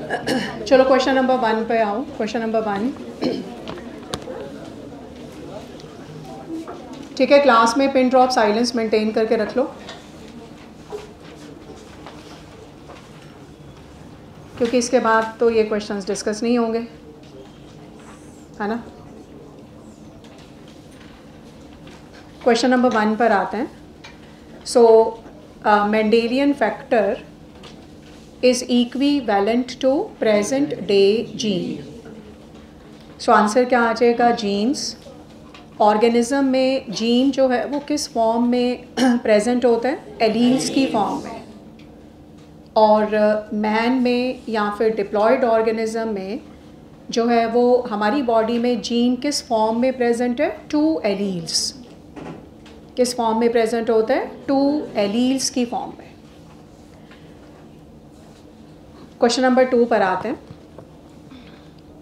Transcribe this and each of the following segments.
चलो question number 1 पे आओ। क्वेश्चन नंबर 1, ठीक है, क्लास में पिन ड्रॉप साइलेंस मेंटेन करके रख लो, क्योंकि इसके बाद तो ये क्वेश्चंस डिस्कस नहीं होंगे, है ना। क्वेश्चन नंबर 1 पर आते हैं। So Mendelian factor is equivalent to present day gene. So answer क्या आ जाएगा? जीन्स। ऑर्गेनिज्म में जीन जो है वो किस फॉर्म में प्रेजेंट होता है? एलील्स की फॉर्म में। और मैन में या फिर डिप्लॉयड ऑर्गेनिज्म में जो है वो हमारी बॉडी में जीन किस फॉर्म में प्रेजेंट है? 2 एलील्स। किस फॉर्म में प्रेजेंट होता है? 2 एलील्स की फॉर्म में। क्वेश्चन नंबर 2 पर आते हैं।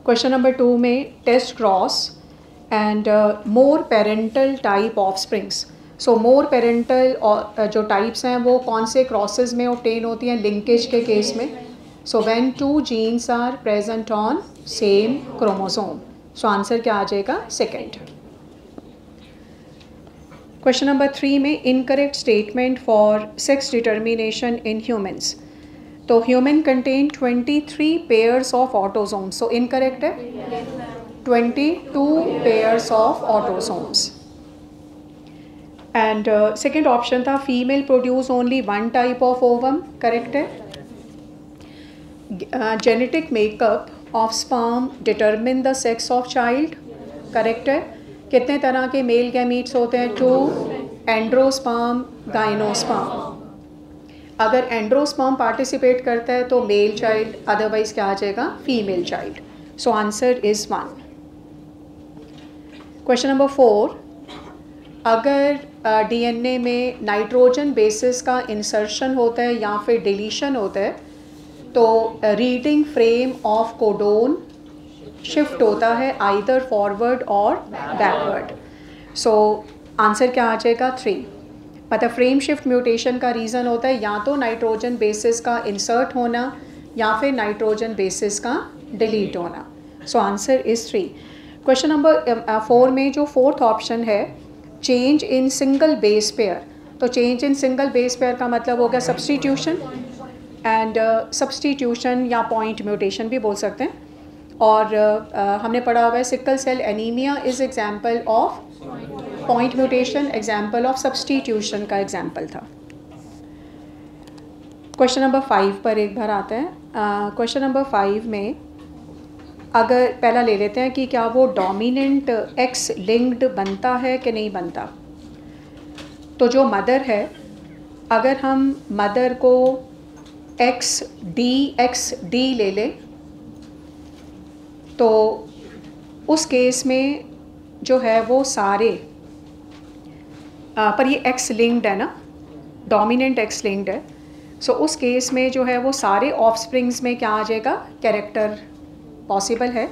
क्वेश्चन नंबर 2 में test cross and more parental type offsprings. So more parental जो टाइप्स हैं वो कौन से क्रॉसेस में ऑब्टेन होती हैं? लिंकेज के केस में। So when 2 genes are present on same chromosome. So answer क्या आ जाएगा? सेकेंड। क्वेश्चन नंबर 3 में incorrect statement for sex determination in humans. तो human contain 23 pairs of autosomes. So incorrect है, 22 pairs of autosomes. And second option था female produce only 1 type of ovum. Correct है। Genetic makeup of sperm determine the sex of child. Correct है। कितने तरह के male gametes होते हैं? 2, एंड्रोस्पर्म, gymnosperm. अगर एंड्रोस्पर्म पार्टिसिपेट करता है तो मेल चाइल्ड, अदरवाइज क्या आ जाएगा? Female child. So answer is 1। Question number 4, अगर डीएनए में नाइट्रोजन बेसिस का इंसर्शन होता है या फिर डिलीशन होता है तो reading frame of codon shift होता है आइदर फॉरवर्ड और बैकवर्ड। सो आंसर क्या आ जाएगा? 3। मतलब फ्रेम शिफ्ट म्यूटेशन का रीज़न होता है या तो नाइट्रोजन बेसिस का इंसर्ट होना या फिर नाइट्रोजन बेसिस का डिलीट होना। So answer is 3। Question number 4 में जो फोर्थ ऑप्शन है change in single base pair. तो change in single base pair का मतलब हो गया सब्सटीट्यूशन, एंड सब्सटीट्यूशन या पॉइंट म्यूटेशन भी बोल सकते हैं। और हमने पढ़ा हुआ है sickle cell anaemia is example of point mutation, example of substitution का एग्जाम्पल था। क्वेश्चन नंबर 5 पर एक बार आता है। क्वेश्चन नंबर 5 में अगर पहला ले लेते हैं कि क्या वो डोमिनेंट एक्स लिंक्ड बनता है कि नहीं बनता। तो जो मदर है, अगर हम मदर को XD ले लें तो उस केस में जो है वो सारे पर ये एक्स लिंक्ड है ना, डोमिनेंट एक्स लिंक्ड है। सो उस केस में जो है वो सारे ऑफस्प्रिंग्स में क्या आ जाएगा? कैरेक्टर पॉसिबल है।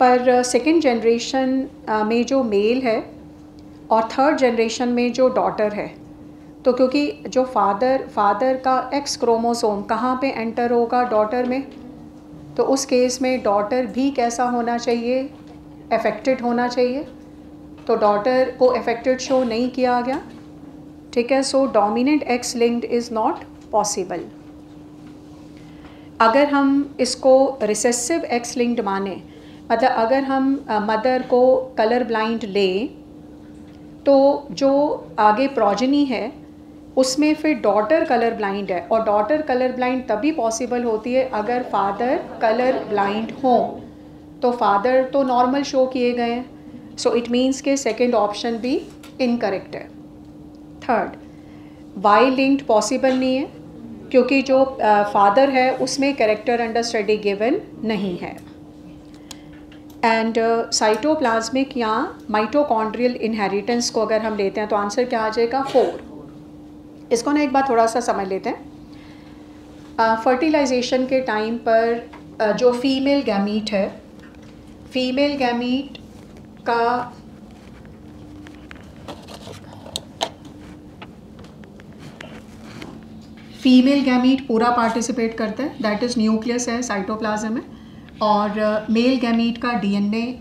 पर सेकंड जनरेशन में जो मेल है और थर्ड जनरेशन में जो डॉटर है, तो क्योंकि जो फादर का एक्स क्रोमोसोम कहाँ पे एंटर होगा? डॉटर में। तो उस केस में डॉटर भी कैसा होना चाहिए? अफेक्टेड होना चाहिए। तो डॉटर को अफेक्टेड शो नहीं किया गया, ठीक है। सो dominant x linked is not possible. अगर हम इसको रिसेसिव एक्स लिंक्ड माने, मतलब अगर हम मदर को कलर ब्लाइंड लें तो जो आगे प्रोजेनी है उसमें फिर डॉटर कलर ब्लाइंड है, और डॉटर कलर ब्लाइंड तभी पॉसिबल होती है अगर फादर कलर ब्लाइंड हो। तो फादर तो नॉर्मल शो किए गए हैं, सो इट मीन्स के सेकेंड ऑप्शन भी इनकरेक्ट है। थर्ड, वाई लिंक्ड पॉसिबल नहीं है क्योंकि जो फादर है उसमें कैरेक्टर अंडर स्टडी गिवन नहीं है। एंड साइटोप्लाज्मिक या माइटोकॉन्ड्रियल इनहेरिटेंस को अगर हम लेते हैं तो आंसर क्या आ जाएगा? 4। इसको ना एक बार थोड़ा सा समझ लेते हैं। फर्टिलाइजेशन के टाइम पर जो फीमेल गैमीट है, फीमेल गैमीट का फीमेल गैमीट पूरा पार्टिसिपेट करता है, दैट इज़ न्यूक्लियस है साइटोप्लाज्म में, और मेल गैमीट का डीएनए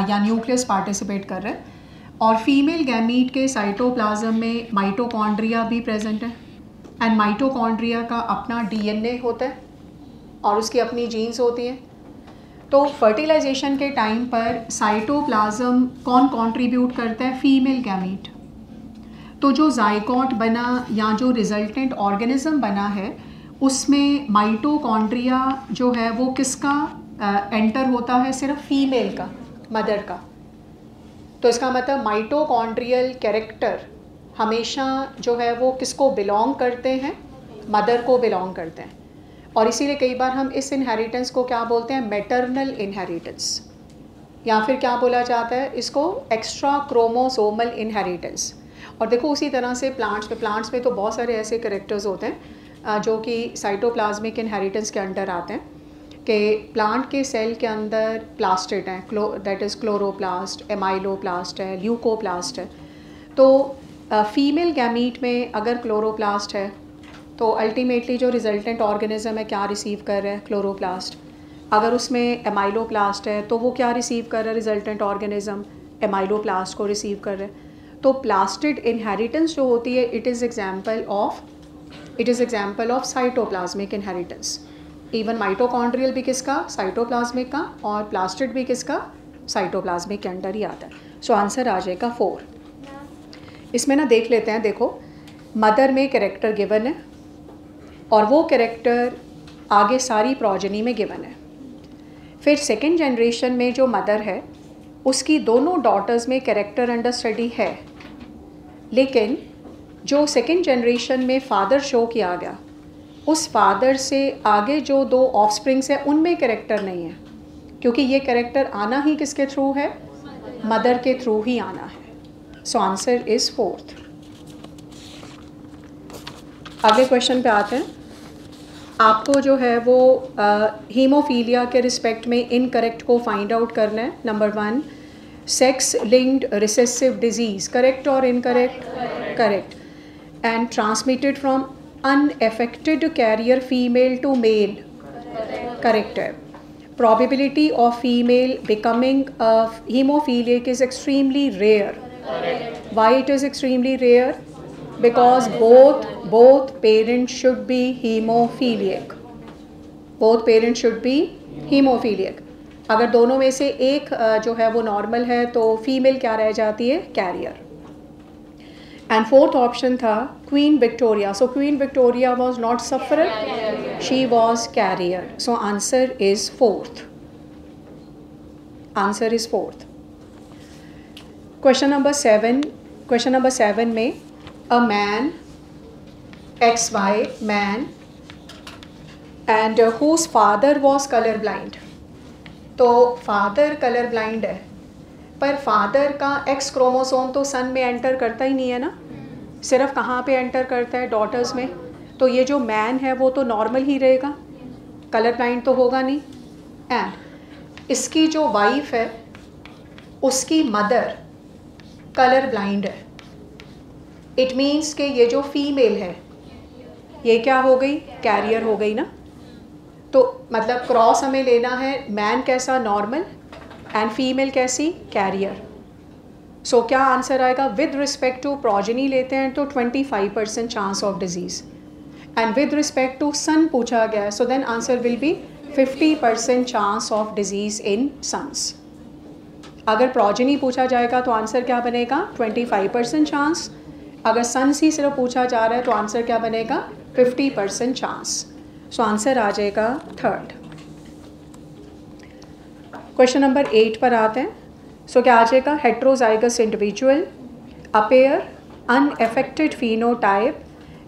या न्यूक्लियस पार्टिसिपेट कर रहा है। और फीमेल गैमीट के साइटोप्लाज्म में माइटोकॉन्ड्रिया भी प्रेजेंट है, एंड माइटोकॉन्ड्रिया का अपना डीएनए होता है और उसकी अपनी जीन्स होती हैं। तो फर्टिलाइजेशन के टाइम पर साइटोप्लाज्म कौन कंट्रीब्यूट करता है? Female gamete. तो जो जाइगोट बना या जो रिजल्टेंट ऑर्गेनिज्म बना है उसमें माइटोकॉन्ड्रिया जो है वो किसका एंटर होता है? सिर्फ फीमेल का, मदर का। तो इसका मतलब माइटोकॉन्ड्रियल कैरेक्टर हमेशा जो है वो किसको बिलोंग करते हैं? मदर को बिलोंग करते हैं। और इसीलिए कई बार हम इस इनहेरिटेंस को क्या बोलते हैं? मैटरनल इनहेरिटेंस, या फिर क्या बोला जाता है इसको? Extra chromosomal inheritance. और देखो उसी तरह से प्लांट्स में तो बहुत सारे ऐसे कैरेक्टर्स होते हैं जो कि साइटोप्लाज्मिक इनहेरिटेंस के अंडर आते हैं, कि प्लांट के सेल के अंदर प्लास्टिड हैं, दैट इज़ क्लोरोप्लास्ट, एमाइलोप्लास्ट है, ल्यूकोप्लास्ट है। तो फीमेल गैमीट में अगर क्लोरोप्लास्ट है तो अल्टीमेटली जो रिजल्टेंट ऑर्गेनिज्म है क्या रिसीव कर रहा है? क्लोरोप्लास्ट। अगर उसमें एमाइलोप्लास्ट है तो वो क्या रिसीव कर रहा है? रिजल्टेंट ऑर्गेनिज्म एमाइलोप्लास्ट को रिसीव कर रहा है। तो प्लास्टिड इनहेरिटेंस जो होती है it is example of cytoplasmic inheritance. Even mitochondrial भी किसका? साइटोप्लाज्मिक का, और प्लास्टिड भी किसका? साइटोप्लाज्मिक के अंडर ही आता है। सो आंसर आ जाएगा 4। इसमें ना देख लेते हैं, देखो मदर में कैरेक्टर गिवन है और वो कैरेक्टर आगे सारी प्रोजेनी में गिवन है। फिर सेकेंड जनरेशन में जो मदर है उसकी दोनों डॉटर्स में कैरेक्टर अंडर स्टडी है, लेकिन जो सेकेंड जनरेशन में फादर शो किया गया उस फादर से आगे जो 2 ऑफस्प्रिंग्स हैं उनमें कैरेक्टर नहीं है, क्योंकि ये कैरेक्टर आना ही किसके थ्रू है? मदर के थ्रू ही आना है। So answer is 4th। अगले क्वेश्चन पे आते हैं। आपको जो है वो हीमोफीलिया के रिस्पेक्ट में इनकरेक्ट को फाइंड आउट करना है। Number 1, sex linked recessive disease, correct और incorrect? Correct. And transmitted from unaffected carrier female to male, correct है। probability of female becoming a hemophiliac is extremely rare, why it is extremely rare? Because both parents should be hemophiliac, both parents should be hemophiliac। अगर दोनों में से एक जो है वो normal है तो फीमेल क्या रह जाती है? कैरियर। एंड 4th ऑप्शन था queen Victoria. So queen Victoria was not sufferer, she was carrier. So answer is 4th। Answer is 4th। Question number 7 में a man XY man and whose father was colour blind. तो father colour blind है, पर father का X chromosome तो सन में enter करता ही नहीं है ना, सिर्फ कहाँ पे एंटर करता है? डॉटर्स में। तो ये जो मैन है वो तो नॉर्मल ही रहेगा, कलर ब्लाइंड तो होगा नहीं। एंड इसकी जो वाइफ है उसकी मदर कलर ब्लाइंड है। इट मीन्स कि ये जो फीमेल है ये क्या हो गई? कैरियर हो गई ना। तो मतलब क्रॉस हमें लेना है, मैन कैसा? नॉर्मल, एंड फीमेल कैसी? कैरियर। सो क्या आंसर आएगा? विद रिस्पेक्ट टू प्रोजेनी लेते हैं तो 25% chance of disease, and with respect to son पूछा गया है, so then answer will be 50% chance of disease in sons. अगर प्रोजेनी पूछा जाएगा तो आंसर क्या बनेगा? 25% चांस। अगर सन्स ही सिर्फ पूछा जा रहा है तो आंसर क्या बनेगा? 50% चांस। सो आंसर आ जाएगा 3rd। क्वेश्चन नंबर 8 पर आते हैं। सो क्या आ जाएगा? Heterozygous individual appear unaffected phenotype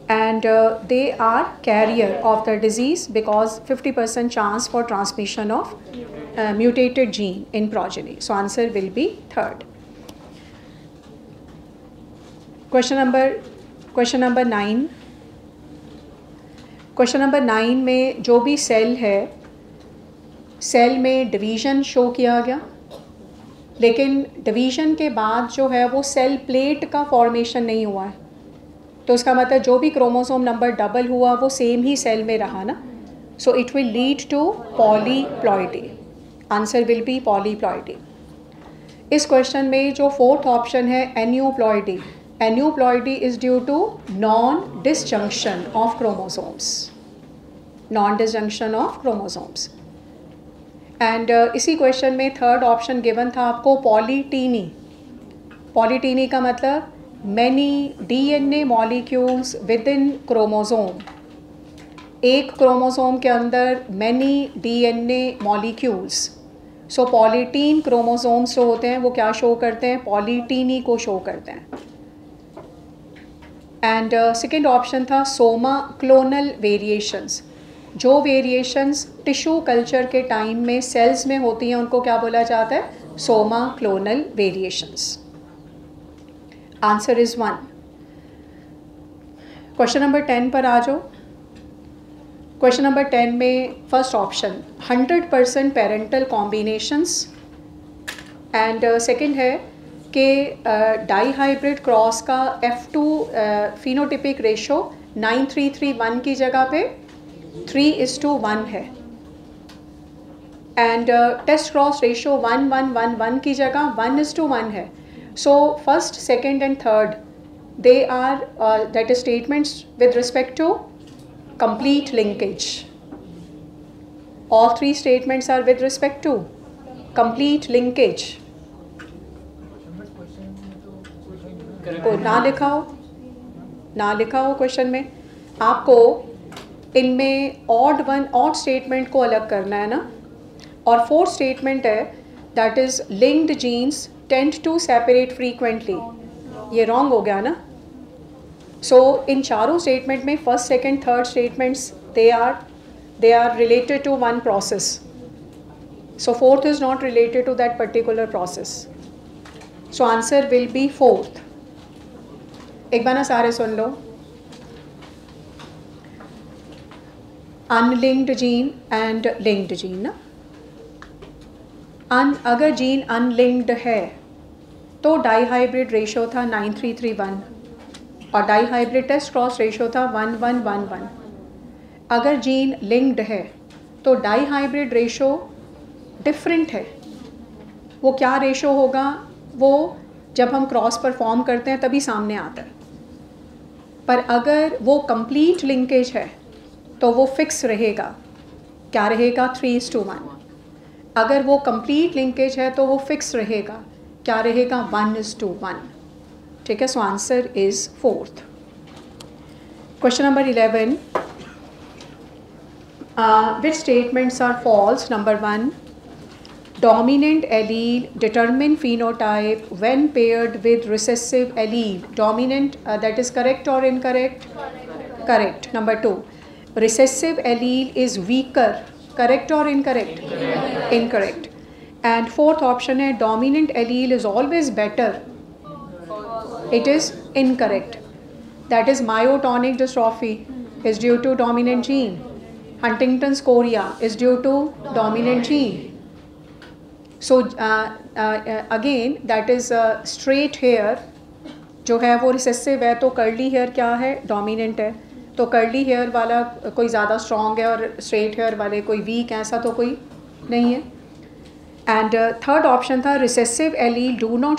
and they are carrier of the disease because 50% chance for transmission of mutated gene in progeny. So answer will be 3rd. Question number 9. Question number 9 में जो भी cell है, cell में division show किया गया, लेकिन division के बाद जो है वो सेल प्लेट का फॉर्मेशन नहीं हुआ है। तो उसका मतलब जो भी क्रोमोसोम नंबर डबल हुआ वो सेम ही सेल में रहा ना, so it will lead to polyploidy. Answer will be polyploidy. इस क्वेश्चन में जो फोर्थ ऑप्शन है aneuploidy, aneuploidy is due to non disjunction of chromosomes, non disjunction of chromosomes. And इसी क्वेश्चन में थर्ड ऑप्शन गिवन था आपको पॉलीटीनी। पॉलीटीनी का मतलब many DNA molecules within chromosome, एक क्रोमोसोम के अंदर many DNA molecules. So polytene chromosomes जो होते हैं वो क्या शो करते हैं, पॉलीटीनी को शो करते हैं। एंड सेकेंड ऑप्शन था सोमा क्लोनल वेरिएशंस, जो वेरिएशंस टिश्यू कल्चर के टाइम में सेल्स में होती हैं उनको क्या बोला जाता है, Soma clonal variations. Answer is 1। Question number 10 पर आ जाओ। क्वेश्चन नंबर 10 में first option 100% parental combinations and second है कि डाई हाइब्रिड क्रॉस का F2 फिनोटिपिक रेशो 9331 की जगह पे 3:1 है एंड टेस्ट क्रॉस रेशो 1111 की जगह 1:1 है। So first, second and third, they are that is statements with respect to complete linkage. All three statements are with respect to complete linkage. को ना लिखा हो क्वेश्चन में, आपको इनमें ऑड स्टेटमेंट को अलग करना है ना। और फोर्थ स्टेटमेंट है that is linked genes tend to separate frequently, ये रॉन्ग हो गया ना। सो इन चारों स्टेटमेंट में first second third statements they are related to one process, so fourth is not related to that particular process. So answer will be fourth. एक बार ना सारे सुन लो, unlinked gene and linked gene ना। अगर जीन अनलिंक्ड है तो डाई हाइब्रिड रेशो था 9331 और dihybrid test cross ratio था 1111। अगर जीन लिंक्ड है तो डाई हाइब्रिड रेशो डिफरेंट है। वो क्या रेशो होगा, वो जब हम क्रॉस परफॉर्म करते हैं तभी सामने आता है। पर अगर वो कंप्लीट लिंकेज है तो वो फिक्स रहेगा, क्या रहेगा, 3:1। अगर वो कंप्लीट लिंकेज है तो वो फिक्स रहेगा, क्या रहेगा, 1:1। ठीक है, so answer is fourth. Question number 11, which statements are false? Number 1, dominant allele determine phenotype when paired with recessive allele. Dominant, that is correct or incorrect? Correct. Number 2, recessive allele is weaker. Correct or incorrect? Incorrect. And fourth option है dominant allele is always better. It is incorrect. That is myotonic dystrophy is due to dominant gene. Huntington's chorea is due to dominant gene. So again that is straight hair जो है वो recessive है, तो curly hair क्या है, dominant है। तो curly hair वाला कोई ज़्यादा स्ट्रॉन्ग है और स्ट्रेट हेयर वाले कोई वीक है, ऐसा तो कोई नहीं है। एंड थर्ड ऑप्शन था recessive allele do not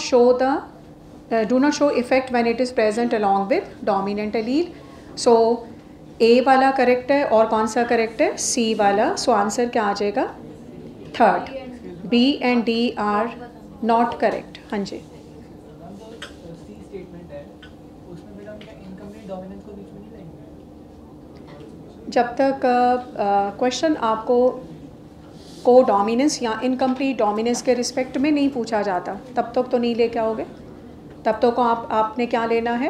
show effect when it is present along with dominant allele. So A वाला करेक्ट है और कौन सा करेक्ट है, सी वाला। सो आंसर क्या आ जाएगा, third. B and D are not correct. हाँ जी, जब तक क्वेश्चन आपको को डोमिनेंस या इनकम्प्लीट डोमिनेंस के रिस्पेक्ट में नहीं पूछा जाता तब तक तो नहीं लेके आओगे। तब तक आपने क्या लेना है,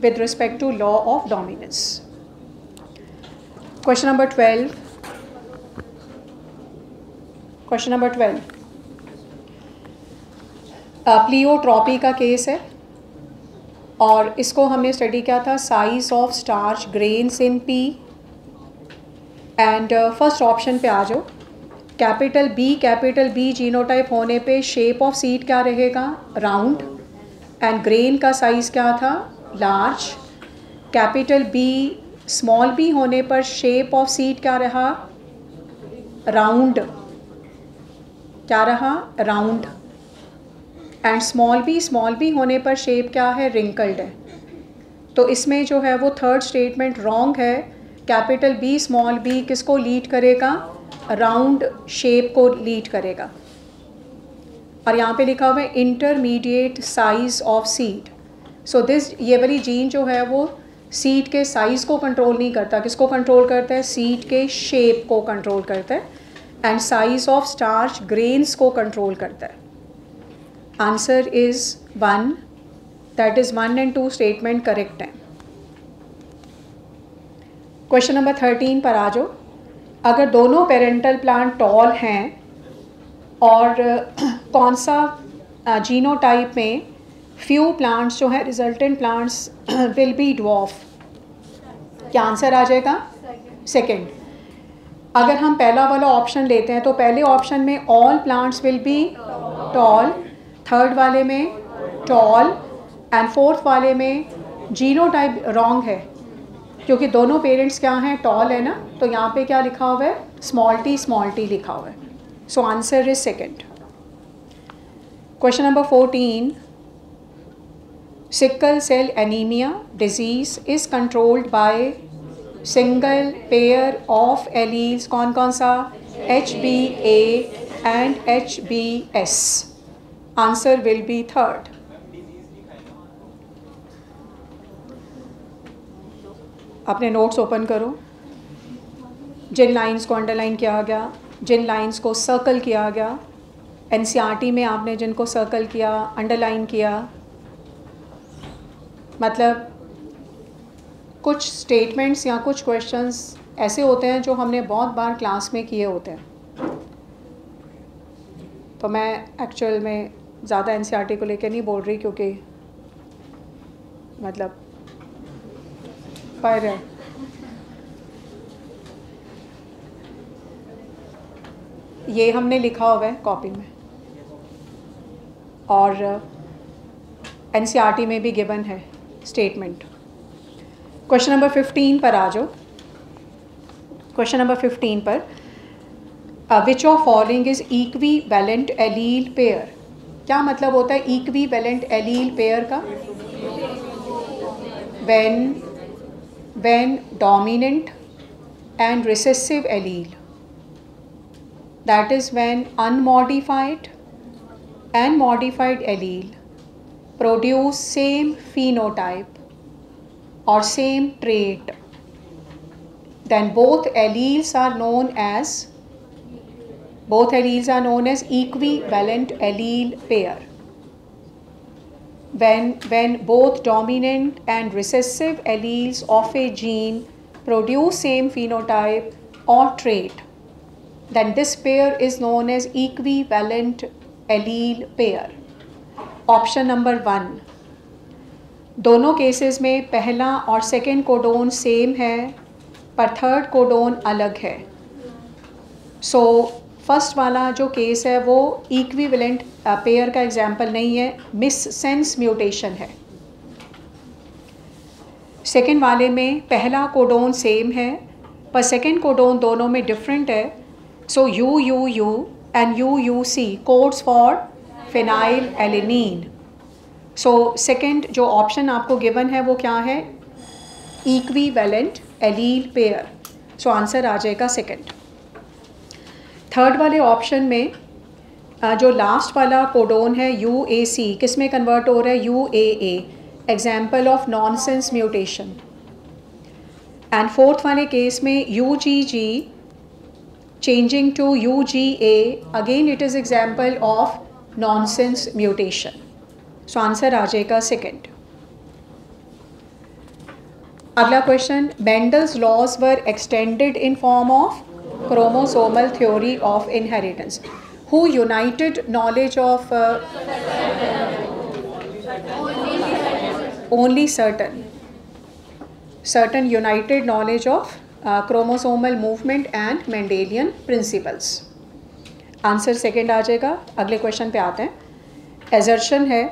with respect to law of dominance. Question number 12, question number 12 pleiotropy का केस है और इसको हमने स्टडी किया था, size of starch grains in pea. And first option पे आ जाओ, कैपिटल बी जीनोटाइप होने पे शेप ऑफ सीड क्या रहेगा, राउंड, एंड ग्रेन का साइज़ क्या था, large. Capital B small B होने पर शेप ऑफ सीड क्या रहा? राउंड. क्या रहा? राउंड. एंड स्मॉल बी होने पर शेप क्या है? रिंकल्ड है. तो इसमें जो है वो थर्ड स्टेटमेंट रॉन्ग है. कैपिटल बी स्मॉल बी किसको लीड करेगा? राउंड शेप को लीड करेगा. और यहाँ पे लिखा हुआ है intermediate size of seed. So this ये वाली जीन जो है वो सीड के साइज़ को कंट्रोल नहीं करता. किसको कंट्रोल करता है? सीड के शेप को कंट्रोल करता है. And size of starch grains को कंट्रोल करता है. Answer is 1. That is 1 and 2 statement correct है. क्वेश्चन नंबर 13 पर आ जाओ. अगर दोनों पेरेंटल प्लांट टॉल हैं और कौन सा जीनोटाइप में फ्यू प्लांट्स जो है resultant plants will be dwarf, क्या आंसर आ जाएगा? सेकंड. अगर हम पहला वाला ऑप्शन लेते हैं तो पहले ऑप्शन में all plants will be toll, third वाले में टॉल एंड फोर्थ वाले में जीनोटाइप रॉन्ग है क्योंकि दोनों पेरेंट्स क्या हैं? टॉल है ना. तो यहाँ पे क्या लिखा हुआ है? स्मॉल टी लिखा हुआ है. So answer is second. Question number 14. Sickle cell anaemia disease is controlled by single pair of alleles. कौन कौन सा? HbA and HbS. Answer will be third. अपने नोट्स ओपन करो. जिन लाइंस को अंडरलाइन किया गया, जिन लाइंस को सर्कल किया गया, NCERT में आपने जिनको सर्कल किया, अंडरलाइन किया, मतलब कुछ स्टेटमेंट्स या कुछ क्वेश्चंस ऐसे होते हैं जो हमने बहुत बार क्लास में किए होते हैं. तो मैं एक्चुअल में ज़्यादा NCERT को लेकर नहीं बोल रही क्योंकि मतलब पर ये हमने लिखा हुआ है कॉपी में और NCERT में भी गिवन है स्टेटमेंट. क्वेश्चन नंबर 15 पर आ जाओ. क्वेश्चन नंबर 15 पर which of following is equivalent allele pair. क्या मतलब होता है इक्विवेलेंट एलील पेयर का? when dominant and recessive allele, that is when unmodified and modified allele produce same phenotype or same trait, then both alleles are known as equivalent allele pair. When both dominant and recessive alleles of a gene produce same phenotype or trait, then this pair is known as equivalent allele pair. Option number 1. दोनों cases में पहला और second codon same है पर third codon अलग है. So first वाला जो केस है वो इक्विवेलेंट पेयर का एग्जाम्पल नहीं है, मिससेंस म्यूटेशन है. सेकेंड वाले में पहला कोडोन सेम है पर सेकेंड कोडोन दोनों में डिफरेंट है. So UUU and UUC codes for phenyl alanine. So second जो ऑप्शन आपको गिवन है वो क्या है? Equivalent allele pair. So answer आ जाएगा सेकेंड. थर्ड वाले ऑप्शन में जो लास्ट वाला कोडोन है UAC किस में कन्वर्ट हो रहा है? UAA, example of nonsense mutation. And fourth वाले केस में UGG changing to UGA, again it is example of nonsense mutation. So answer आ जाएगा सेकेंड. अगला question. Mendel's laws were extended in form of chromosomal theory of inheritance. Who united knowledge of only certain united knowledge of chromosomal movement and Mendelian principles. Answer second आ जाएगा. अगले question पे आते हैं. Assertion है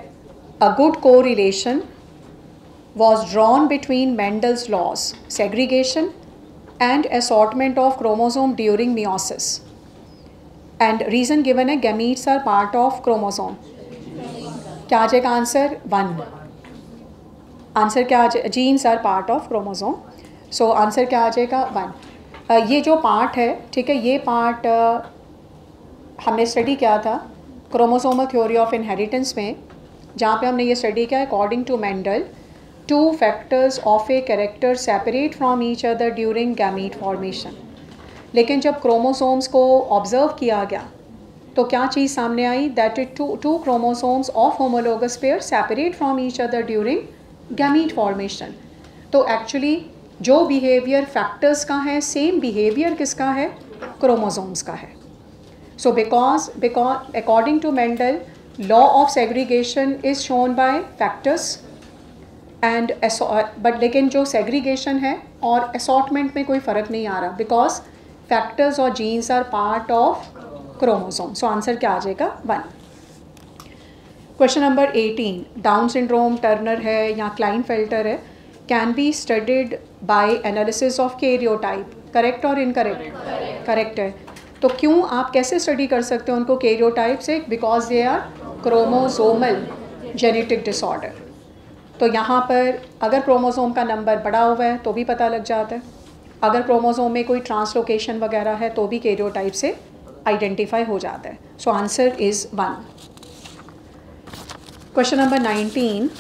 a good correlation was drawn between Mendel's laws, segregation and assortment of chromosome during meiosis. And reason given है gametes are part of chromosome. क्या आ जाएगा आंसर? 1. आंसर क्या आ जाएगा? Genes are part of chromosome. So answer क्या आ जाएगा? 1. ये जो पार्ट है, ठीक है, ये पार्ट हमने स्टडी किया था क्रोमोसोमल थ्योरी ऑफ इनहेरिटेंस में, जहाँ पे हमने ये स्टडी किया according to Mendel 2 factors of a character separate from each other during gamete formation. लेकिन जब क्रोमोसोम्स को ऑब्जर्व किया गया तो क्या चीज़ सामने आई? That it two chromosomes of homologous pair separate from each other during gamete formation. तो एक्चुअली जो बिहेवियर फैक्टर्स का है, सेम बिहेवियर किसका है? क्रोमोसोम्स का है. So because according to Mendel law of segregation is shown by factors and but लेकिन जो सेग्रीगेशन है और असॉर्टमेंट में कोई फ़र्क नहीं आ रहा, बिकॉज फैक्टर्स और genes are part of chromosome. So answer क्या आ जाएगा? 1. Question number 18. Down syndrome, Turner है या क्लाइनफेल्टर है, can be studied by analysis of karyotype. Correct और इनकरेक्ट? करेक्ट है. तो क्यों, आप कैसे स्टडी कर सकते हो उनको कैरियोटाइप से? Because they are chromosomal genetic disorder. तो यहाँ पर अगर क्रोमोसोम का नंबर बड़ा हुआ है तो भी पता लग जाता है, अगर क्रोमोसोम में कोई ट्रांसलोकेशन वगैरह है तो भी कैरियोटाइप से आइडेंटिफाई हो जाता है. So answer is 1. Question number 19.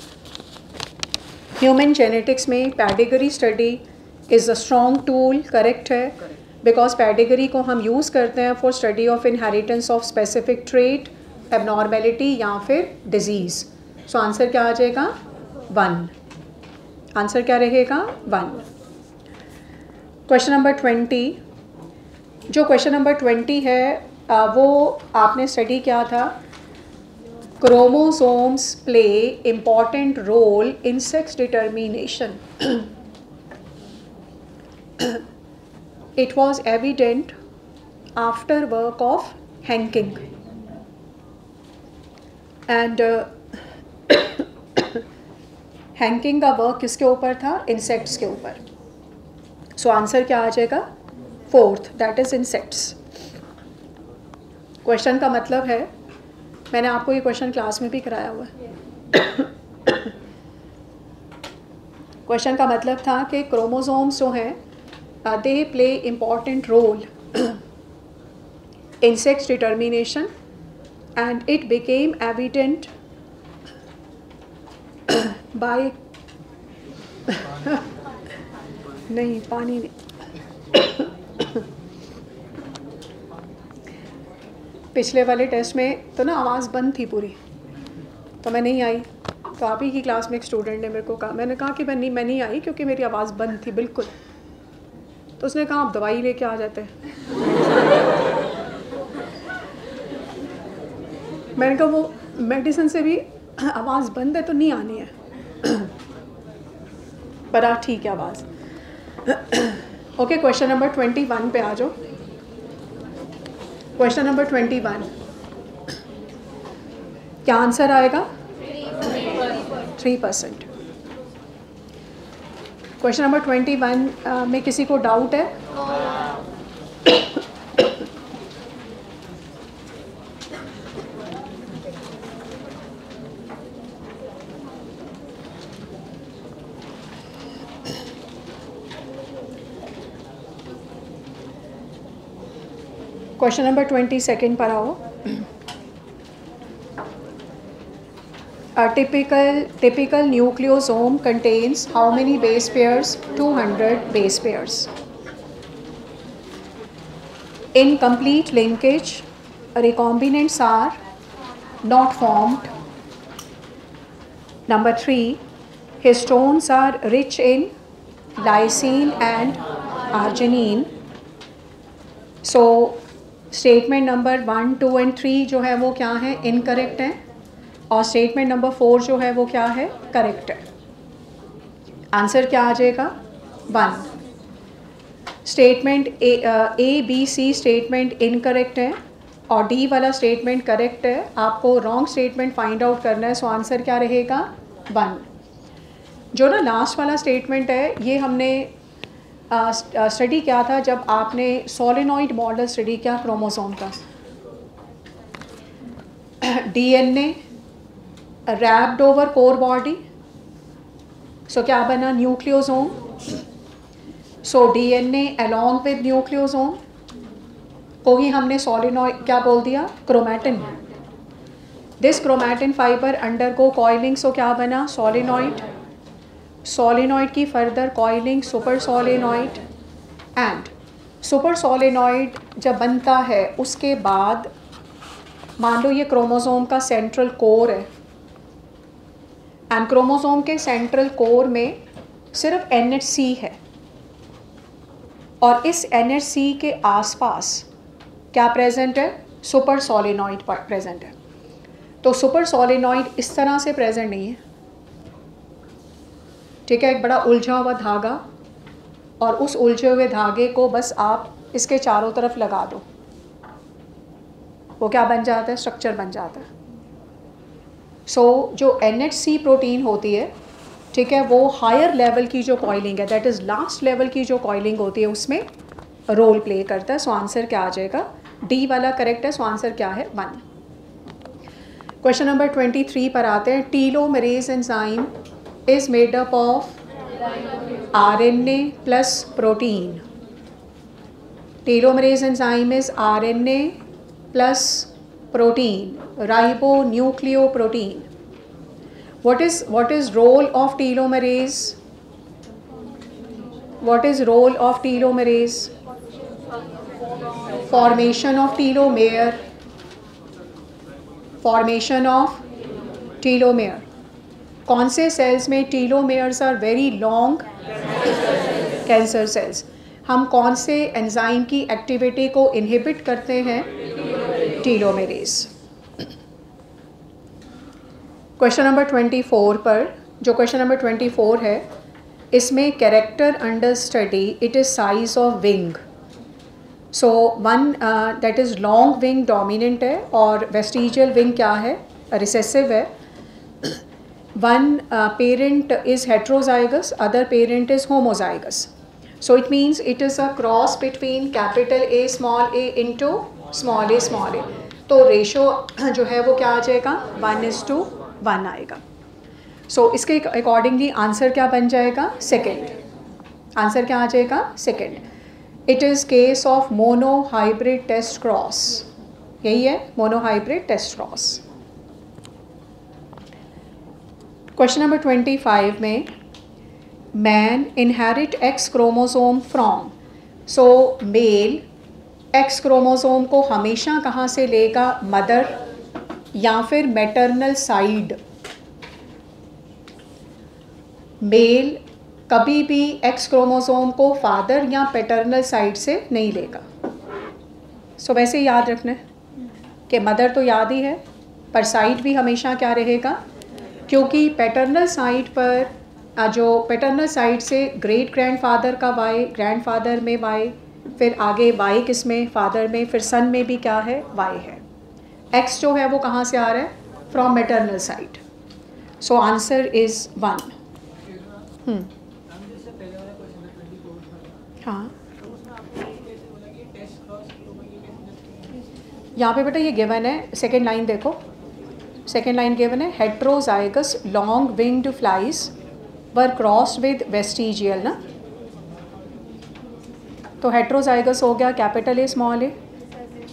Human genetics में pedigree study is a strong tool. Correct है, बिकॉज पैडिग्री को हम यूज़ करते हैं for study of inheritance of specific trait, abnormality या फिर डिजीज़. सो आंसर क्या आ जाएगा? 1. आंसर क्या रहेगा? 1. Question number 20. जो क्वेश्चन नंबर 20 है वो आपने स्टडी किया था chromosomes play important role in sex determination. It was evident after work of Henking and Henking का वर्क किसके ऊपर था? इंसेक्ट्स के ऊपर. सो आंसर क्या आ जाएगा? 4th, that is insects. Question का मतलब है, मैंने आपको ये क्वेश्चन क्लास में भी कराया हुआ है. क्वेश्चन का मतलब था कि क्रोमोसोम्स जो हैं they play important role in sex determination and it became evident by नहीं, पानी नहीं. पिछले वाले टेस्ट में तो ना आवाज़ बंद थी पूरी, तो मैं नहीं आई. तो आप ही की क्लास में एक स्टूडेंट ने मेरे को कहा, मैंने कहा कि मैं नहीं आई क्योंकि मेरी आवाज़ बंद थी बिल्कुल. तो उसने कहा आप दवाई लेके आ जाते हैं. मैंने कहा वो मेडिसिन से भी आवाज़ बंद है तो नहीं आनी है. पर आप ठीक है आवाज़. ओके, क्वेश्चन नंबर 21 पे आ जाओ. Question number 21. क्या आंसर आएगा? 3%. क्वेश्चन नंबर 21 में किसी को डाउट है? क्वेश्चन नंबर 22 पर आओ. A typical nucleosome contains how many base pairs? 200 base pairs. In complete linkage, recombinants are not formed. Number 3, histones are rich in lysine and arginine. So statement number 1, 2 and 3 जो है वो क्या है? Incorrect है. और statement number 4 जो है वो क्या है? करेक्ट है. आंसर क्या आ जाएगा? 1. Statement A B C statement incorrect है और डी वाला स्टेटमेंट करेक्ट है. आपको रॉन्ग स्टेटमेंट फाइंड आउट करना है. सो आंसर क्या रहेगा? 1. जो ना लास्ट वाला स्टेटमेंट है ये हमने स्टडी किया था जब आपने सोलेनॉइड मॉडल स्टडी किया क्रोमोसोम का। DNA wrapped over core body, so क्या बना, nucleosome. So DNA along with nucleosome को ही हमने सोलेनॉइड क्या बोल दिया, chromatin. This chromatin fibre undergo coiling, so क्या बना, सोलेनॉइड। सोलेनॉइड की further coiling super solenoid, and super solenoid जब बनता है उसके बाद मान लो ये क्रोमोसोम का सेंट्रल कोर है, एंड क्रोमोसोम के सेंट्रल कोर में सिर्फ NHC है और इस NHC के आसपास क्या प्रेजेंट है, सुपर सोलेनॉइड प्रेजेंट है। तो सुपर सोलेनॉइड इस तरह से प्रेजेंट नहीं है, ठीक है, एक बड़ा उलझा हुआ धागा, और उस उलझे हुए धागे को बस आप इसके चारों तरफ लगा दो, वो क्या बन जाता है, स्ट्रक्चर बन जाता है। सो जो NHC प्रोटीन होती है, ठीक है, वो हायर लेवल की जो कॉइलिंग है, दैट इज़ लास्ट लेवल की जो कॉइलिंग होती है, उसमें रोल प्ले करता है। सो आंसर क्या आ जाएगा, डी वाला करेक्ट है। सो आंसर क्या है, 1। क्वेश्चन नंबर 23 पर आते हैं। टीलोमेरेज enzyme is made up of RNA plus protein. Telomerase enzyme is RNA plus protein, ribonucleoprotein. What is role of telomerase? What is role of telomerase? Formation of telomere. Formation of telomere. कौन से cells में telomeres are very long, cancer cells. हम कौन से enzyme की activity को inhibit करते हैं, टीलोमेरेज। क्वेश्चन नंबर 24 पर, जो क्वेश्चन नंबर 24 है, इसमें character under study it is size of wing. So one that is long wing dominant है और वेस्टिजियल विंग क्या है, रिसेसिव है। One parent is heterozygous, other parent is homozygous. So it means it is a cross between capital A small a into small a small a. तो ratio जो है वो क्या आ जाएगा, 1:1 आएगा। सो इसके अकॉर्डिंगली आंसर क्या बन जाएगा, सेकेंड। आंसर क्या आ जाएगा, second. It is case of monohybrid test cross, यही है monohybrid test cross. Question number 25 में, man inherit X chromosome from. So male X chromosome को हमेशा कहाँ से लेगा, मदर या फिर मैटरनल साइड। मेल कभी भी X क्रोमोसोम को फादर या पैटर्नल साइड से नहीं लेगा। सो वैसे याद रखना है कि मदर तो याद ही है, पर साइड भी हमेशा क्या रहेगा, क्योंकि पैटर्नल साइड पर जो पैटर्नल साइड से ग्रेट ग्रैंडफादर का वाई, ग्रैंडफादर में वाई, फिर आगे वाई किस में, फादर में, फिर सन में भी क्या है, वाई है। एक्स जो है वो कहाँ से आ रहा है, from maternal side. So answer is 1। हाँ, यहाँ पे बेटा ये गिवन है, सेकेंड लाइन देखो, सेकेंड लाइन गिवन है, heterozygous long winged flies were crossed with vestigial ना। तो हेट्रोजाइगस हो गया कैपिटल ए स्मॉल ए,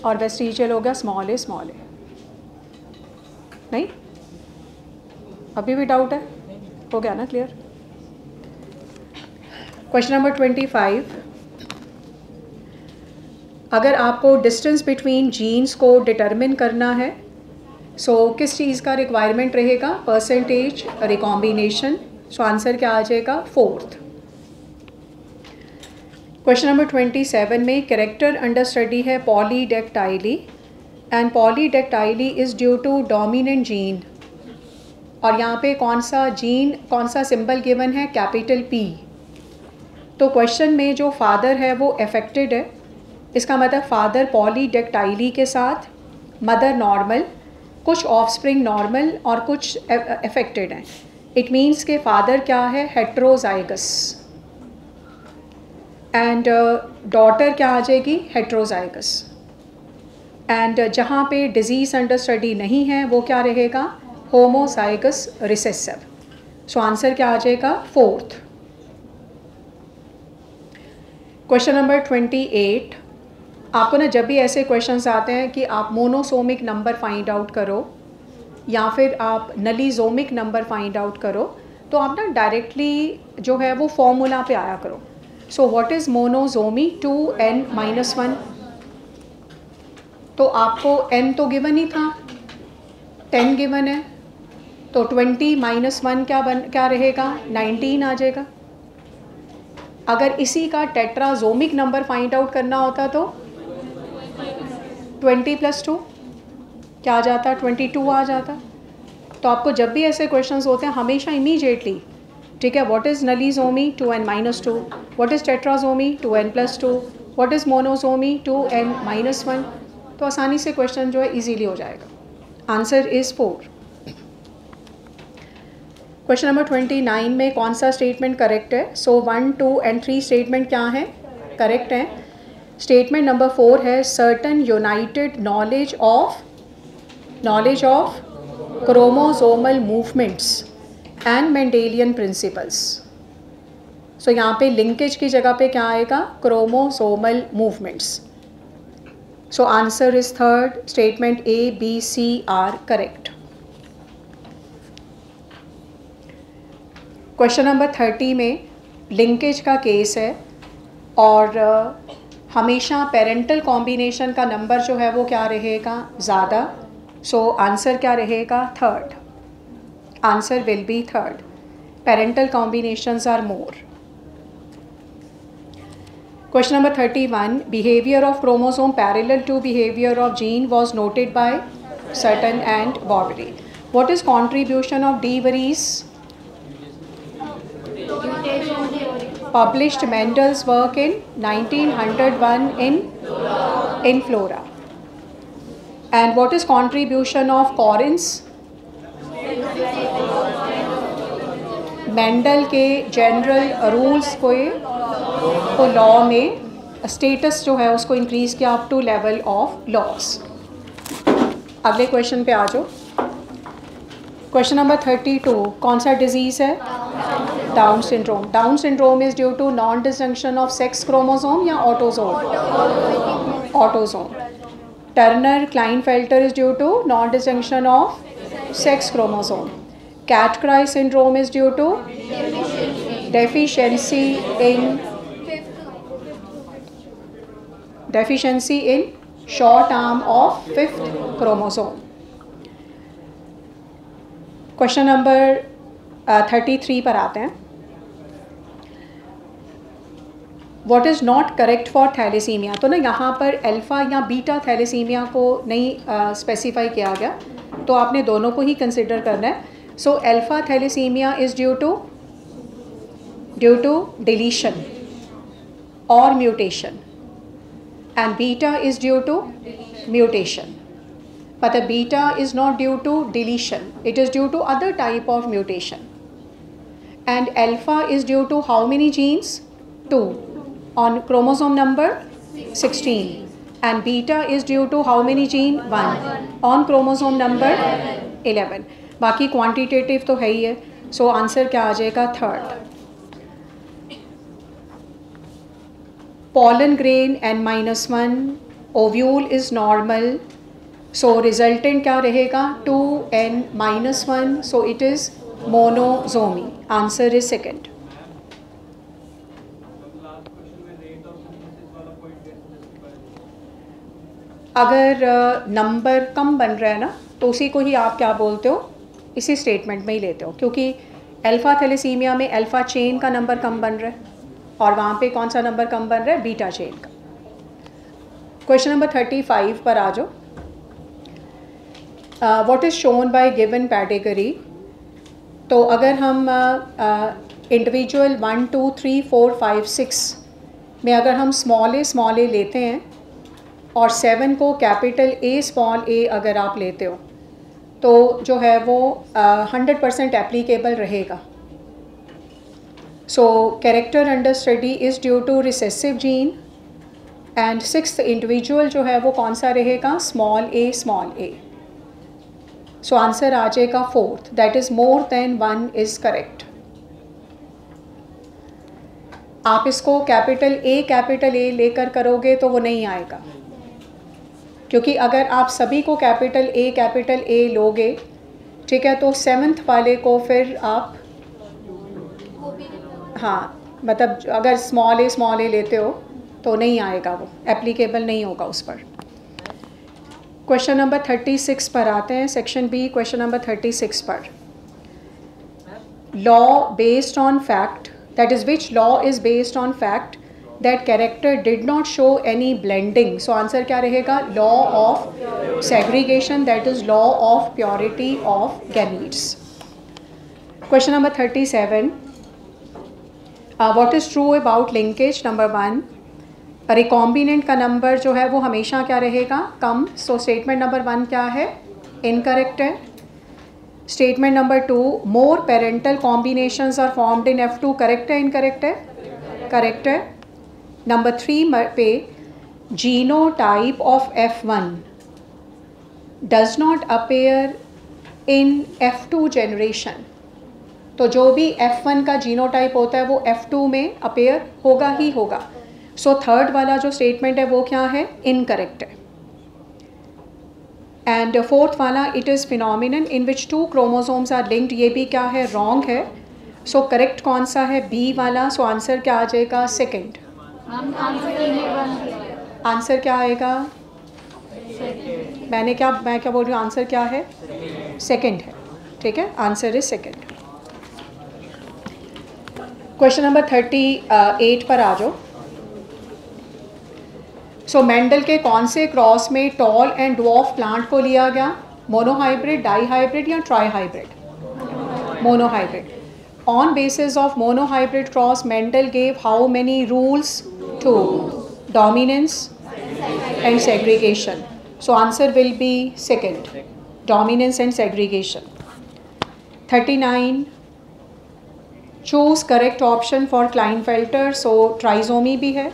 और वेस्टिजियल हो गया स्मॉल ए स्मॉल ए। नहीं, अभी भी डाउट है, हो गया ना क्लियर। क्वेश्चन नंबर 25, अगर आपको डिस्टेंस बिटवीन जीन्स को डिटरमिन करना है, सो किस चीज़ का रिक्वायरमेंट रहेगा, परसेंटेज रिकॉम्बिनेशन। सो आंसर क्या आ जाएगा, 4th। क्वेश्चन नंबर 27 में, कैरेक्टर अंडर स्टडी है polydactyly, and polydactyly is due to dominant gene. और यहाँ पे कौन सा जीन, कौन सा सिंबल गिवन है, कैपिटल P। तो क्वेश्चन में जो फादर है वो अफेक्टेड है, इसका मतलब फादर पॉलीडेक्टाइली के साथ, मदर नॉर्मल, कुछ ऑफस्प्रिंग नॉर्मल और कुछ अफेक्टेड हैं। इट मीन्स के फादर क्या है, हेट्रोजाइगस, एंड डॉटर क्या आ जाएगी, हेट्रोजाइगस। एंड जहाँ पे डिजीज़ अंडर स्टडी नहीं है वो क्या रहेगा, होमोजाइगस रिसेसिव। सो आंसर क्या आ जाएगा, 4th। Question number 28। आपको ना जब भी ऐसे क्वेश्चंस आते हैं कि आप मोनोसोमिक नंबर फाइंड आउट करो या फिर आप नलीजोमिक नंबर फाइंड आउट करो, तो आप ना डायरेक्टली जो है वो फॉर्मूला पे आया करो। So what is monosomy, 2n-1। तो आपको n तो गिवन ही था, 10 गिवन है, तो 20 - 1 क्या रहेगा, 19 आ जाएगा। अगर इसी का टेट्राजोमिक नंबर फाइंड आउट करना होता तो 20 + 2 क्या आ जाता, 22 आ जाता। तो आपको जब भी ऐसे क्वेश्चंस होते हैं हमेशा इमीडिएटली, ठीक है, what is nullisomy, 2n-2, what is tetrasomy, 2n + 2, what is monosomy, 2n-1, तो आसानी से क्वेश्चन जो है इजीली हो जाएगा। Answer is 4। क्वेश्चन नंबर 29 में कौन सा स्टेटमेंट करेक्ट है? सो 1, 2 एंड 3 स्टेटमेंट क्या है, करेक्ट है। स्टेटमेंट नंबर 4 है Sutton united knowledge of chromosomal movements and Mendelian principles. So यहाँ पे लिंकेज की जगह पे क्या आएगा, chromosomal movements. So answer is 3rd, statement A, B, C are correct. Question number 30 में लिंकेज का केस है और हमेशा पेरेंटल कॉम्बिनेशन का नंबर जो है वो क्या रहेगा, ज़्यादा। सो आंसर क्या रहेगा, 3rd। Answer will be 3rd, parental combinations are more. Question number 31, behaviour of chromosome parallel to behaviour of gene was noted by Sutton and Boveri. What is contribution of de Vries? Published Mendel's work in 1901 in Flora. And what is contribution of Corins? Mendel के general rules को law में status जो है उसको increase किया up to level of laws. अगले question पे आ जाओ। क्वेश्चन नंबर 32, कौन सा डिजीज़ है, Down syndrome. Down syndrome is due to non disjunction of sex chromosome या autosome, autosome. Turner Klinefelter is due to non disjunction of sex chromosome. Cat cry syndrome is due to deficiency in short arm of 5th chromosome. Question number 33 पर आते हैं। What is not correct for thalassemia. तो ना यहाँ पर alpha या beta thalassaemia को नहीं स्पेसिफाई किया गया, तो आपने दोनों को ही कंसिडर करना है। So alpha thalassaemia is due to deletion और mutation, and beta is due to mutation, but the beta is not due to deletion, it is due to other type of mutation. And alpha is due to how many genes? 2 on chromosome number 16, and beta is due to how many gene? 1 on chromosome number 11. बाकी quantitative तो है ही है, so answer क्या आ जाएगा, 3rd। pollen grain n-1, ovule is normal, so resultant क्या रहेगा, 2n-1, so it is monozomy. Answer is 2nd. अगर नंबर कम बन रहा है ना तो उसी को ही आप क्या बोलते हो, इसी स्टेटमेंट में ही लेते हो, क्योंकि अल्फ़ा थैलेसीमिया में अल्फ़ा चेन का नंबर कम बन रहा है और वहाँ पे कौन सा नंबर कम बन रहा है, बीटा चेन का। क्वेश्चन नंबर 35 पर आ जाओ। What is shown by given category. तो अगर हम इंडिविजुअल 1, 2, 3, 4, 5, 6 में अगर हम स्मॉल ए लेते हैं और 7 को कैपिटल A स्मॉल a अगर आप लेते हो तो जो है वो 100% एप्लीकेबल रहेगा. So character under study is due to recessive gene. And sixth individual जो है वो कौन सा रहेगा? Small a. सो आंसर आ जाएगा fourth, that is more than one is correct. आप इसको कैपिटल ए लेकर करोगे तो वो नहीं आएगा, क्योंकि अगर आप सभी को कैपिटल ए लोगे, ठीक है, तो सेवन्थ वाले को फिर आप, हाँ मतलब अगर स्मॉल ए लेते हो तो नहीं आएगा, वो एप्लीकेबल नहीं होगा उस पर. क्वेश्चन नंबर 36 पर आते हैं. सेक्शन बी, क्वेश्चन नंबर 36 पर. Law based on fact, that is which law is based on fact that character did not show any blending. So answer क्या रहेगा? Law of segregation, that is law of purity of gametes. Question number 37. What is true about linkage? Number 1, recombinant का number जो है वो हमेशा क्या रहेगा? कम. So statement number 1 क्या है? इनकरेक्ट है. Statement number 2, more parental combinations are formed in F2, correct है इनकरेक्ट है? करेक्ट है. नंबर 3 पे, genotype of F1 does not appear in F2 generation. तो जो भी F1 का जीनोटाइप होता है वो F2 में अपेयर होगा ही होगा. सो थर्ड वाला जो स्टेटमेंट है वो क्या है? इनकरेक्ट है. एंड फोर्थ वाला, it is phenomenon in which 2 chromosomes are linked, ये भी क्या है? रॉन्ग है. सो करेक्ट कौन सा है? बी वाला. सो आंसर क्या आ जाएगा? सेकेंड. आंसर क्या आएगा? मैं क्या बोल रही हूँ? आंसर क्या है? सेकेंड है. ठीक है, answer is second. Question number 38 पर आ जाओ. सो मेंडल के कौन से क्रॉस में टॉल एंड ड्वार्फ प्लांट को लिया गया? मोनोहाइब्रिड, डाईहाइब्रिड या trihybrid? Monohybrid. On basis of monohybrid cross Mendel gave how many rules? 2. Dominance and segregation. So answer will B second, dominance and segregation. 39. Choose correct option for Klinefelter. So trisomy भी है,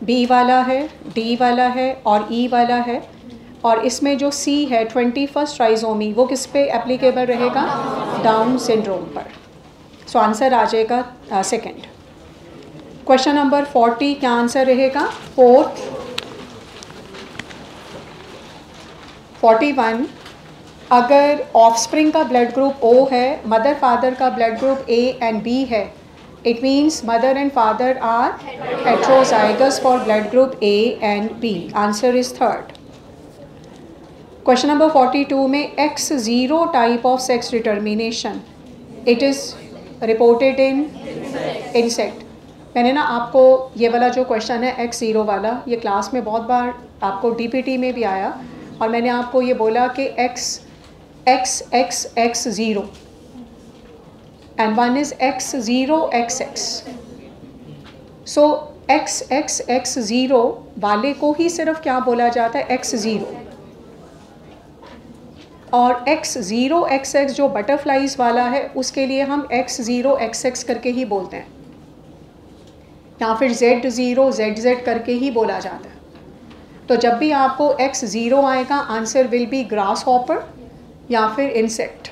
B वाला है, D वाला है और ई वाला है. और इसमें जो सी है 21st ट्राइजोमी, वो किस पे एप्लीकेबल रहेगा? डाउन सिंड्रोम पर. सो आंसर आ जाएगा सेकेंड. क्वेश्चन नंबर 40, क्या आंसर रहेगा? फोर्थ. 41. अगर ऑफस्प्रिंग का ब्लड ग्रुप O है, मदर फादर का blood group A and B है, it means mother and father are heterozygous for blood group A and B. Answer is third. Question number 42 में X0 type of sex determination, it is reported in insect. मैंने ना आपको ये वाला जो question है X0 वाला, ये क्लास में बहुत बार आपको DPT में भी आया, और मैंने आपको ये बोला कि X0 and one is X0 XX. So XXX0 वाले को ही सिर्फ क्या बोला जाता है? X0. और X0 XX जो बटरफ्लाइज वाला है उसके लिए हम X0 XX करके ही बोलते हैं, या फिर Z0 ZZ करके ही बोला जाता है. तो जब भी आपको X0 आएगा, answer will B grass hopper या फिर insect.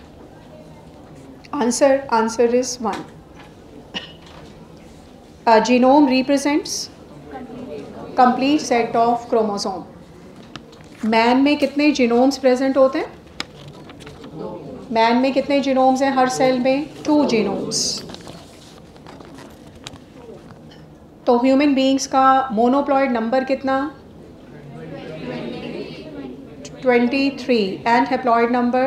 Answer is 1. A genome represents complete set of chromosome. Man में कितने जीनोम्स प्रेजेंट होते हैं? मैन में कितने जीनोम्स हैं हर सेल में? 2 जीनोम्स. तो ह्यूमन बीइंग्स का मोनोप्लॉइड नंबर कितना? 23. And haploid number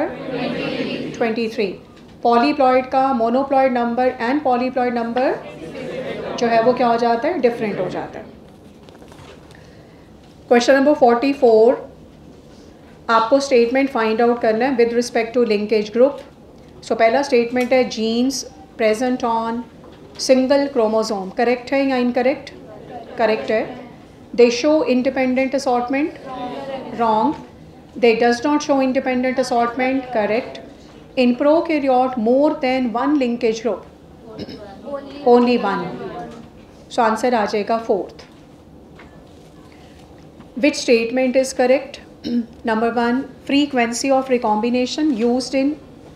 23. पॉलीप्लॉइड का मोनोप्लॉइड नंबर एंड पॉलीप्लॉइड नंबर जो है वो क्या हो जाता है? डिफरेंट हो जाता है. क्वेश्चन नंबर 44, आपको स्टेटमेंट फाइंड आउट करना है with respect to linkage group. So पहला स्टेटमेंट है genes present on single chromosome, correct है या इनकरेक्ट? करेक्ट है. They show independent assortment, wrong. They does not show independent assortment. Correct. In prokaryote, more than one linkage group. Only one. So answer आ जाएगा fourth. Which statement is correct? Number 1, frequency of recombination used in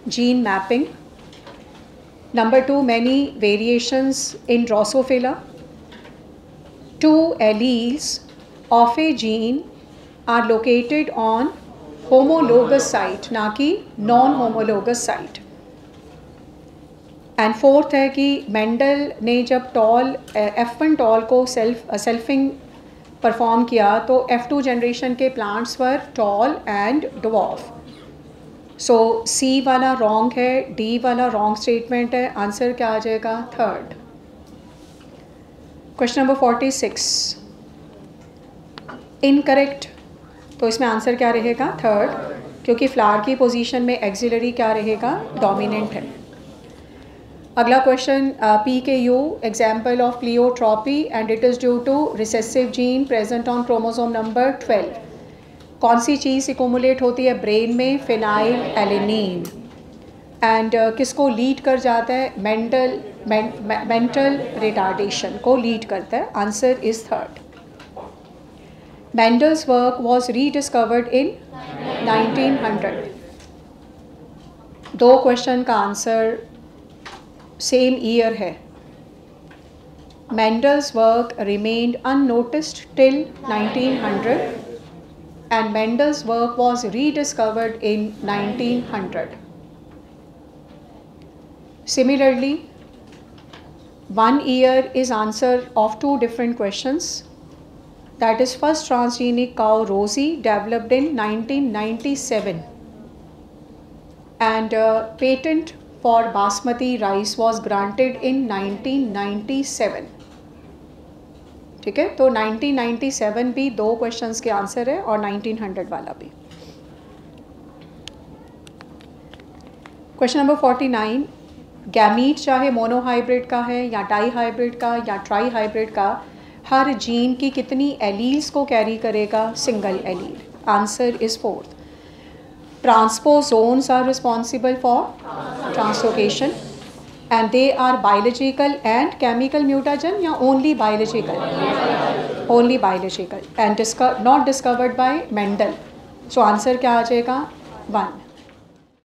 gene mapping. Number 2, many variations in Drosophila. 2 alleles of a gene are located on homologous site, ना कि non-homologous site. And fourth है कि Mendel ने जब toll F1 toll को selfing perform किया तो F2 generation के प्लांट्स पर टॉल एंड डवार्फ. सो सी वाला रॉन्ग है, डी वाला रॉन्ग स्टेटमेंट है. आंसर क्या आ जाएगा? थर्ड. Question number 46 incorrect. तो इसमें आंसर क्या रहेगा? थर्ड, क्योंकि फ्लावर की पोजीशन में एक्सिलरी क्या रहेगा? डोमिनेंट है. अगला question PKU example of pleiotropy and it is due to recessive gene present on chromosome number 12. कौन सी चीज़ इकोमुलेट होती है ब्रेन में? Phenylalanine. एंड किसको लीड कर जाता है? मेंटल रिटार्डेशन को लीड करता है. Answer is third. Mendel's work was rediscovered in 1900. दो क्वेश्चन का आंसर सेम ईयर है. Mendel's work remained unnoticed till 1900 and Mendel's work was rediscovered in 1900. Similarly, 1 year is answer of 2 different questions. That is, first transgenic cow Rosie developed in 1997 and patent for basmati rice was granted in 1997. ठीक है, तो 1997 भी 2 questions के answer है और 1900 वाला भी. Question number 49, gamete चाहे मोनोहाइब्रिड का है या डाई हाइब्रिड का या ट्राई हाइब्रिड का, हर जीन की कितनी एलील्स को कैरी करेगा? Single allele. Answer is fourth. Transposons are responsible for translocation and they are biological and chemical mutagen या only biological? Only biological and not discovered by Mendel. So answer क्या आ जाएगा? 1.